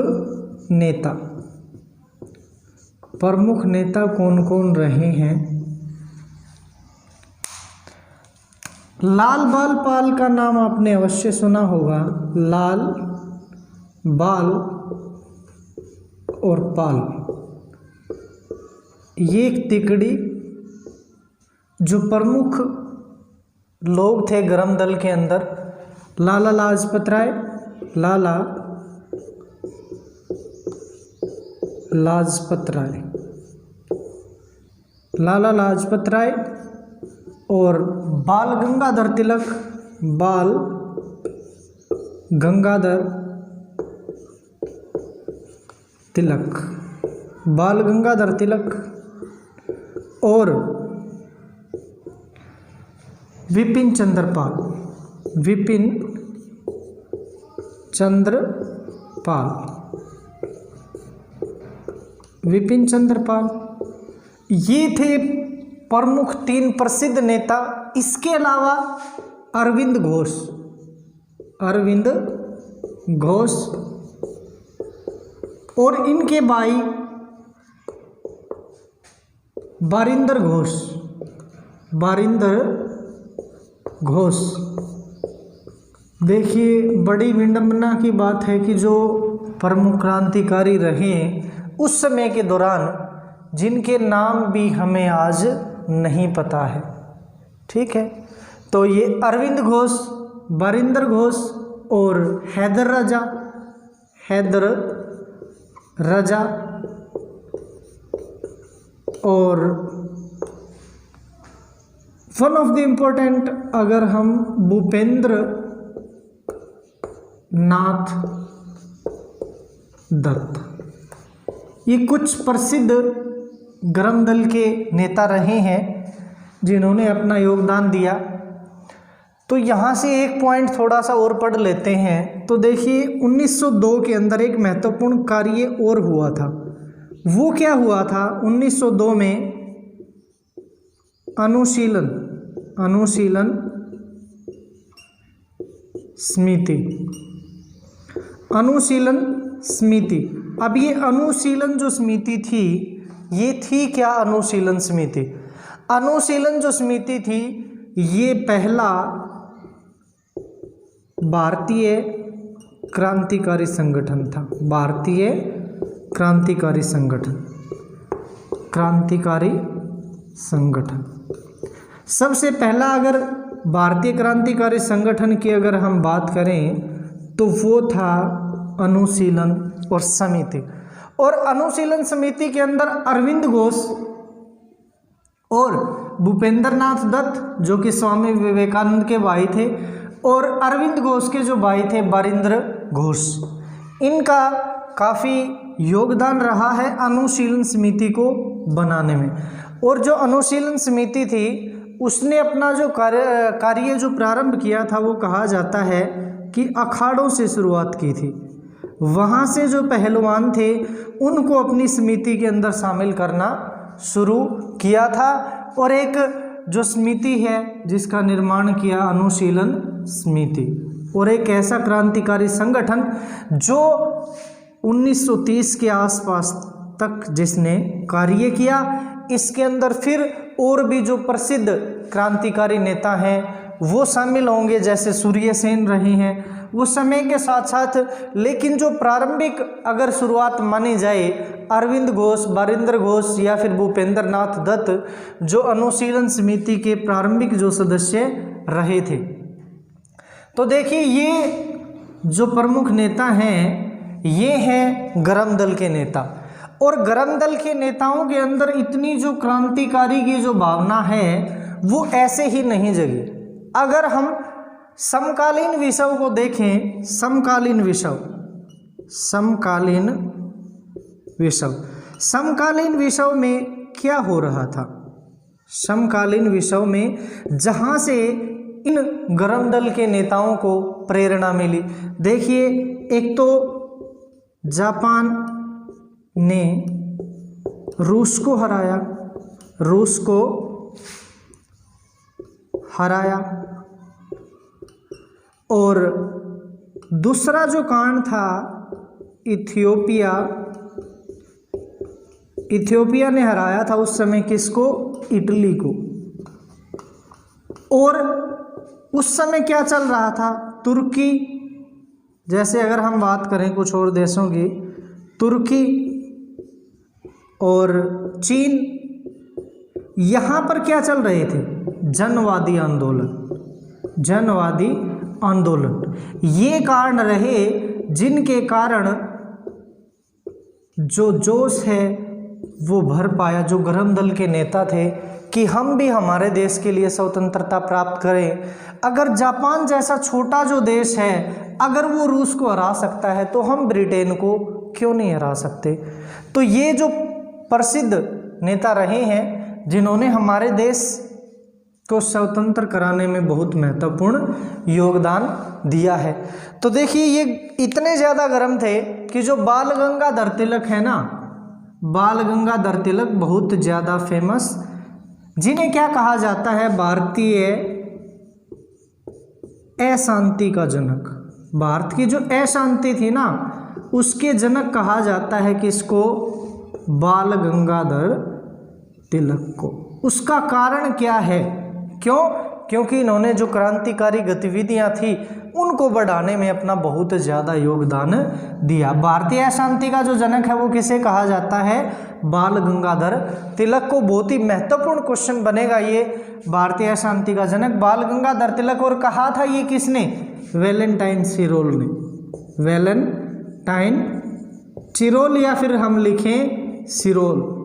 नेता कौन कौन रहे हैं। लाल बाल पाल का नाम आपने अवश्य सुना होगा। लाल बाल और पाल, ये एक तिकड़ी जो प्रमुख लोग थे ग्राम दल के अंदर। लाला लाजपत राय, लाला लाजपत राय, लाला लाजपत राय और बाल गंगाधर तिलक, बाल गंगाधर तिलक, बाल गंगाधर तिलक और विपिन चंद्र पाल, विपिन चंद्र पाल, विपिन चंद्र पाल, ये थे प्रमुख 3 प्रसिद्ध नेता। इसके अलावा अरविंद घोष, अरविंद घोष और इनके भाई बारिंदर घोष, बारिंदर घोष। देखिए बड़ी विडंबना की बात है कि जो प्रमुख क्रांतिकारी रहे उस समय के दौरान जिनके नाम भी हमें आज नहीं पता है। ठीक है, तो ये अरविंद घोष, बारिंदर घोष और हैदर राजा, हैदर राजा और वन ऑफ द इम्पोर्टेंट अगर हम भूपेंद्र नाथ दत्त, ये कुछ प्रसिद्ध ग्राम दल के नेता रहे हैं जिन्होंने अपना योगदान दिया। तो यहाँ से एक पॉइंट थोड़ा सा और पढ़ लेते हैं। तो देखिए 1902 के अंदर एक महत्वपूर्ण कार्य और हुआ था। वो क्या हुआ था? 1902 में अनुशीलन समिति। अब ये अनुशीलन जो समिति थी, ये थी क्या? अनुशीलन समिति। अनुशीलन जो समिति थी, ये पहला भारतीय क्रांतिकारी संगठन था। भारतीय क्रांतिकारी संगठन सबसे पहला। अगर भारतीय क्रांतिकारी संगठन की अगर हम बात करें तो वो था अनुशीलन और समिति। और अनुशीलन समिति के अंदर अरविंद घोष और भूपेंद्र नाथ दत्त, जो कि स्वामी विवेकानंद के भाई थे, और अरविंद घोष के जो भाई थे बारिंद्र घोष, इनका काफ़ी योगदान रहा है अनुशीलन समिति को बनाने में। और जो अनुशीलन समिति थी, उसने अपना जो कार्य जो प्रारंभ किया था, वो कहा जाता है कि अखाड़ों से शुरुआत की थी। वहाँ से जो पहलवान थे, उनको अपनी समिति के अंदर शामिल करना शुरू किया था। और एक जो समिति है जिसका निर्माण किया, अनुशीलन समिति। और एक ऐसा क्रांतिकारी संगठन जो 1930 के आसपास तक जिसने कार्य किया। इसके अंदर फिर और भी जो प्रसिद्ध क्रांतिकारी नेता हैं वो शामिल होंगे, जैसे सूर्य सेन रहे हैं वो समय के साथ साथ। लेकिन जो प्रारंभिक अगर शुरुआत मानी जाए, अरविंद घोष, बारिंद्र घोष या फिर भूपेंद्र नाथ दत्त, जो अनुशीलन समिति के प्रारंभिक जो सदस्य रहे थे। तो देखिए ये जो प्रमुख नेता हैं, ये हैं गरम दल के नेता। और गरम दल के नेताओं के अंदर इतनी जो क्रांतिकारी की जो भावना है, वो ऐसे ही नहीं जगी। अगर हम समकालीन विषयों को देखें, समकालीन विषयों में क्या हो रहा था? समकालीन विषयों में जहाँ से इन गरम दल के नेताओं को प्रेरणा मिली। देखिए, एक तो जापान ने रूस को हराया, और दूसरा जो कारण था, इथियोपिया ने हराया था उस समय किसको? इटली को। और उस समय क्या चल रहा था? तुर्की, जैसे अगर हम बात करें कुछ और देशों की, तुर्की और चीन, यहाँ पर क्या चल रहे थे? जनवादी आंदोलन। ये कारण रहे जिनके कारण जो जोश है वो भर पाया, जो गरम दल के नेता थे, कि हम भी हमारे देश के लिए स्वतंत्रता प्राप्त करें। अगर जापान जैसा छोटा जो देश है, अगर वो रूस को हरा सकता है, तो हम ब्रिटेन को क्यों नहीं हरा सकते? तो ये जो प्रसिद्ध नेता रहे हैं, जिन्होंने हमारे देश को स्वतंत्र कराने में बहुत महत्वपूर्ण योगदान दिया है। तो देखिए, ये इतने ज़्यादा गर्म थे कि जो बाल गंगाधर तिलक है ना, बाल गंगाधर तिलक बहुत ज़्यादा फेमस, जिन्हें क्या कहा जाता है? भारतीय अशांति का जनक। भारत की जो अशांति थी ना, उसके जनक कहा जाता है किसको? बाल गंगाधर तिलक को। उसका कारण क्या है? क्यों? क्योंकि इन्होंने जो क्रांतिकारी गतिविधियां थी उनको बढ़ाने में अपना बहुत ज़्यादा योगदान दिया। भारतीय अशांति का जो जनक है वो किसे कहा जाता है? बाल गंगाधर तिलक को। बहुत ही महत्वपूर्ण क्वेश्चन बनेगा ये, भारतीय अशांति का जनक बाल गंगाधर तिलक। और कहा था ये किसने? वैलेंटाइन चिरोल ने। वैलेंटाइन चिरोल, या फिर हम लिखें सिरोल।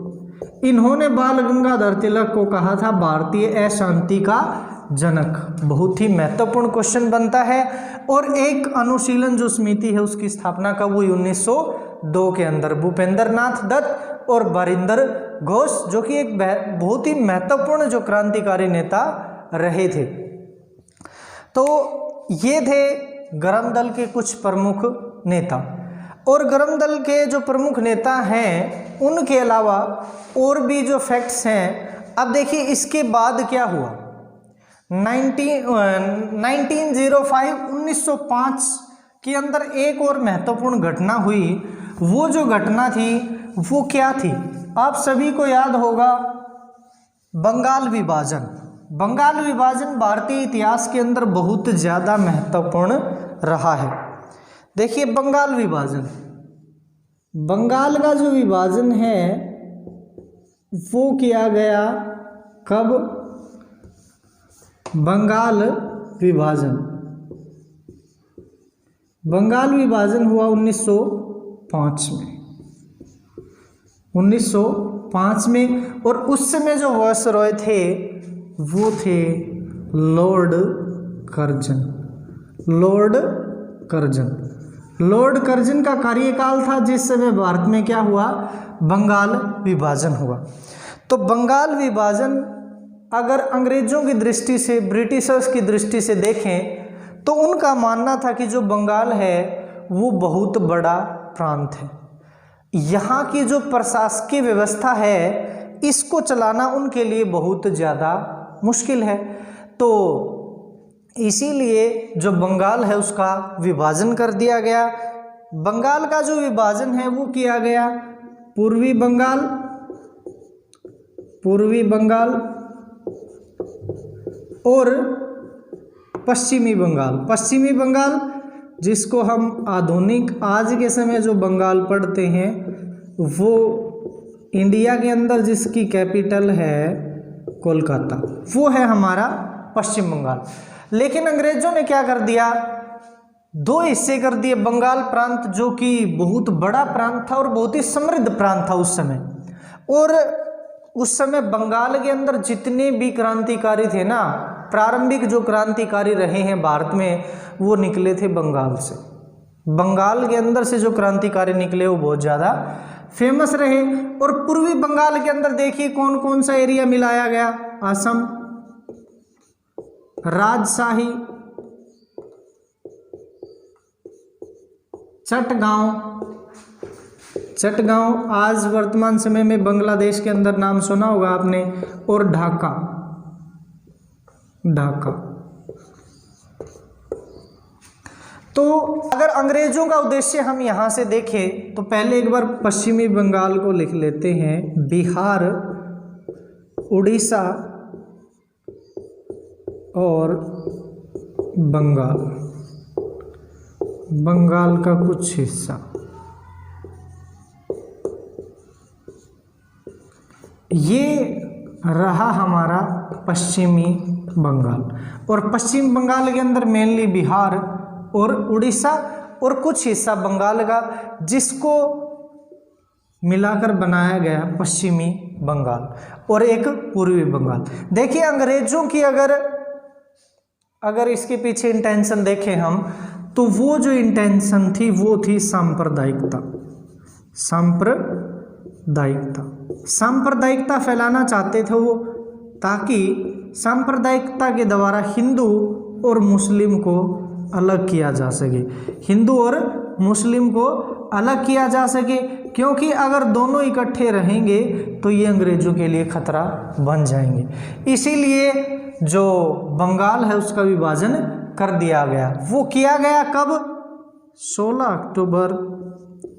इन्होंने बाल गंगाधर तिलक को कहा था भारतीय अशांति का जनक। बहुत ही महत्वपूर्ण क्वेश्चन बनता है। और एक अनुशीलन जो समिति है उसकी स्थापना कब हुई? 1902 के अंदर। भूपेंद्र नाथ दत्त और बारिंदर घोष, जो कि एक बहुत ही महत्वपूर्ण जो क्रांतिकारी नेता रहे थे। तो ये थे गर्म दल के कुछ प्रमुख नेता। और गर्म दल के जो प्रमुख नेता हैं उनके अलावा और भी जो फैक्ट्स हैं, अब देखिए इसके बाद क्या हुआ। 1905 के अंदर एक और महत्वपूर्ण घटना हुई। वो जो घटना थी वो क्या थी, आप सभी को याद होगा, बंगाल विभाजन। बंगाल विभाजन भारतीय इतिहास के अंदर बहुत ज़्यादा महत्वपूर्ण रहा है। देखिए बंगाल विभाजन, बंगाल का जो विभाजन है वो किया गया कब? बंगाल विभाजन, बंगाल विभाजन हुआ 1905 में, 1905 में। और उस समय जो वायसरॉय थे वो थे Lord Curzon. Lord Curzon, Lord Curzon का कार्यकाल था जिस समय भारत में क्या हुआ, बंगाल विभाजन हुआ। तो बंगाल विभाजन अगर अंग्रेजों की दृष्टि से, ब्रिटिशर्स की दृष्टि से देखें तो उनका मानना था कि जो बंगाल है वो बहुत बड़ा प्रांत है, यहाँ की जो प्रशासकीय व्यवस्था है इसको चलाना उनके लिए बहुत ज़्यादा मुश्किल है। तो इसीलिए जो बंगाल है उसका विभाजन कर दिया गया। बंगाल का जो विभाजन है वो किया गया पूर्वी बंगाल, पूर्वी बंगाल और पश्चिमी बंगाल। पश्चिमी बंगाल जिसको हम आधुनिक आज के समय जो बंगाल पढ़ते हैं वो इंडिया के अंदर जिसकी कैपिटल है कोलकाता, वो है हमारा पश्चिम बंगाल। लेकिन अंग्रेजों ने क्या कर दिया, दो हिस्से कर दिए। बंगाल प्रांत जो कि बहुत बड़ा प्रांत था और बहुत ही समृद्ध प्रांत था उस समय, और उस समय बंगाल के अंदर जितने भी क्रांतिकारी थे ना, प्रारंभिक जो क्रांतिकारी रहे हैं भारत में वो निकले थे बंगाल से। बंगाल के अंदर से जो क्रांतिकारी निकले वो बहुत ज़्यादा फेमस रहे। और पूर्वी बंगाल के अंदर देखिए कौन कौन सा एरिया मिलाया गया, असम, राजशाही, चटगांव आज वर्तमान समय में बांग्लादेश के अंदर नाम सुना होगा आपने, और ढाका। तो अगर अंग्रेजों का उद्देश्य हम यहाँ से देखें तो पहले एक बार पश्चिमी बंगाल को लिख लेते हैं, बिहार, उड़ीसा और बंगाल, बंगाल का कुछ हिस्सा। ये रहा हमारा पश्चिमी बंगाल। और पश्चिम बंगाल के अंदर मेनली बिहार और उड़ीसा और कुछ हिस्सा बंगाल का, जिसको मिलाकर बनाया गया पश्चिमी बंगाल और एक पूर्वी बंगाल। देखिए अंग्रेजों की अगर इसके पीछे इंटेंशन देखें हम, तो वो जो इंटेंशन थी वो थी सांप्रदायिकता। सांप्रदायिकता फैलाना चाहते थे वो, ताकि सांप्रदायिकता के द्वारा हिंदू और मुस्लिम को अलग किया जा सके, हिंदू और मुस्लिम को अलग किया जा सके। क्योंकि अगर दोनों इकट्ठे रहेंगे तो ये अंग्रेजों के लिए खतरा बन जाएंगे। इसीलिए जो बंगाल है उसका विभाजन कर दिया गया। वो किया गया कब? 16 अक्टूबर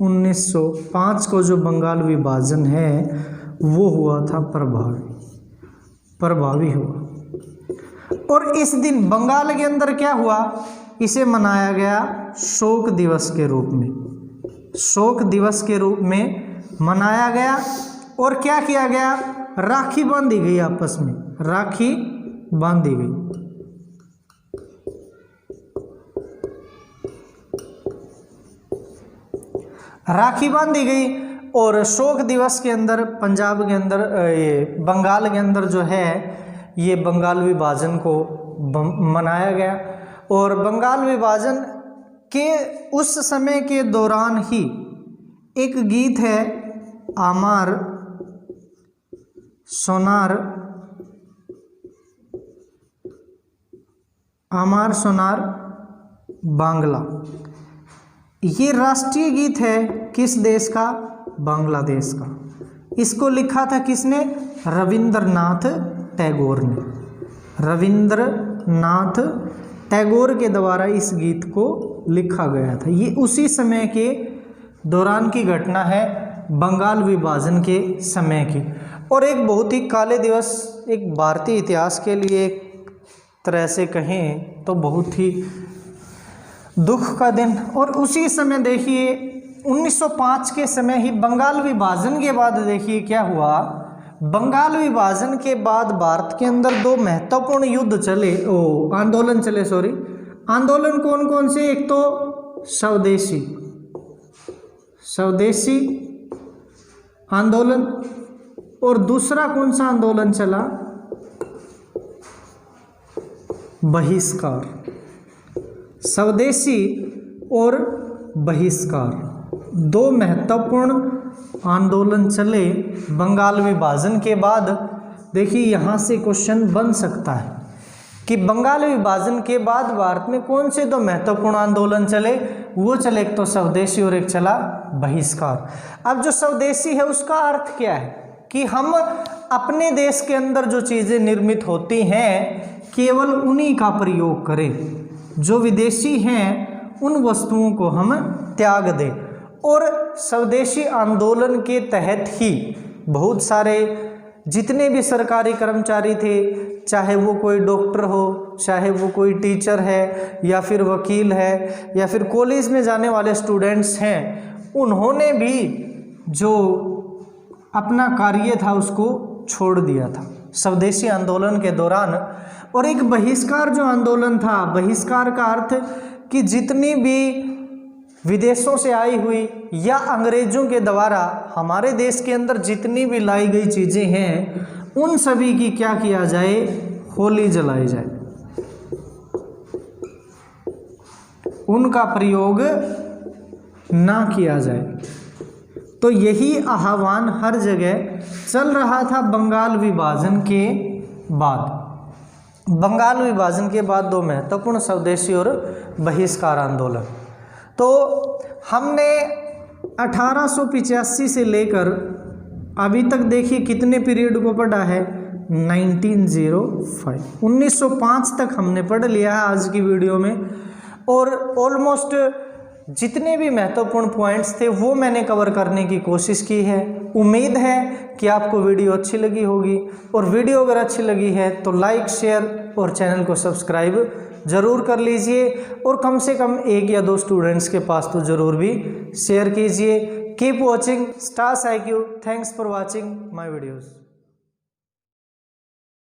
1905 को जो बंगाल विभाजन है वो हुआ था, प्रभावी हुआ। और इस दिन बंगाल के अंदर क्या हुआ, इसे मनाया गया शोक दिवस के रूप में, शोक दिवस के रूप में मनाया गया। और क्या किया गया, राखी बांधी गई, आपस में राखी बांधी गई। राखी बांधी गई और शोक दिवस के अंदर पंजाब के अंदर, ये बंगाल के अंदर जो है ये बंगाल विभाजन को मनाया गया। और बंगाल विभाजन के उस समय के दौरान ही एक गीत है, आमार सोनार आमार सोनार बांग्ला। ये राष्ट्रीय गीत है किस देश का? बांग्लादेश का। इसको लिखा था किसने? रविंद्रनाथ टैगोर ने। रविंद्रनाथ टैगोर के द्वारा इस गीत को लिखा गया था। ये उसी समय के दौरान की घटना है, बंगाल विभाजन के समय की। और एक बहुत ही काले दिवस, एक भारतीय इतिहास के लिए एक तरह से कहें तो बहुत ही दुख का दिन। और उसी समय देखिए 1905 के समय ही बंगाल विभाजन के बाद देखिए क्या हुआ। बंगाल विभाजन के बाद भारत के अंदर दो महत्वपूर्ण युद्ध चले, आंदोलन चले, आंदोलन कौन कौन से? एक तो स्वदेशी आंदोलन, और दूसरा कौन सा आंदोलन चला? बहिष्कार। स्वदेशी और बहिष्कार, दो महत्वपूर्ण आंदोलन चले बंगाल विभाजन के बाद। देखिए यहाँ से क्वेश्चन बन सकता है कि बंगाल विभाजन के बाद भारत में कौन से दो महत्वपूर्ण आंदोलन चले? वो चले, एक तो स्वदेशी और एक चला बहिष्कार। अब जो स्वदेशी है उसका अर्थ क्या है कि हम अपने देश के अंदर जो चीज़ें निर्मित होती हैं केवल उन्हीं का प्रयोग करें, जो विदेशी हैं उन वस्तुओं को हम त्याग दें। और स्वदेशी आंदोलन के तहत ही बहुत सारे जितने भी सरकारी कर्मचारी थे, चाहे वो कोई डॉक्टर हो, चाहे वो कोई टीचर है, या फिर वकील है, या फिर कॉलेज में जाने वाले स्टूडेंट्स हैं, उन्होंने भी जो अपना कार्य था उसको छोड़ दिया था स्वदेशी आंदोलन के दौरान। और एक बहिष्कार जो आंदोलन था, बहिष्कार का अर्थ कि जितनी भी विदेशों से आई हुई या अंग्रेजों के द्वारा हमारे देश के अंदर जितनी भी लाई गई चीज़ें हैं उन सभी की क्या किया जाए? होली जलाई जाए, उनका प्रयोग ना किया जाए। तो यही आह्वान हर जगह चल रहा था बंगाल विभाजन के बाद। बंगाल विभाजन के बाद दो महत्वपूर्ण स्वदेशी और बहिष्कार आंदोलन। तो हमने 1885 से लेकर अभी तक देखिए कितने पीरियड को पढ़ा है? 1905 तक हमने पढ़ लिया है आज की वीडियो में। और ऑलमोस्ट जितने भी महत्वपूर्ण पॉइंट्स थे वो मैंने कवर करने की कोशिश की है। उम्मीद है कि आपको वीडियो अच्छी लगी होगी, और वीडियो अगर अच्छी लगी है तो लाइक, शेयर और चैनल को सब्सक्राइब ज़रूर कर लीजिए, और कम से कम 1 या 2 स्टूडेंट्स के पास तो ज़रूर भी शेयर कीजिए। Keep watching stars IQ। Thanks for watching my videos.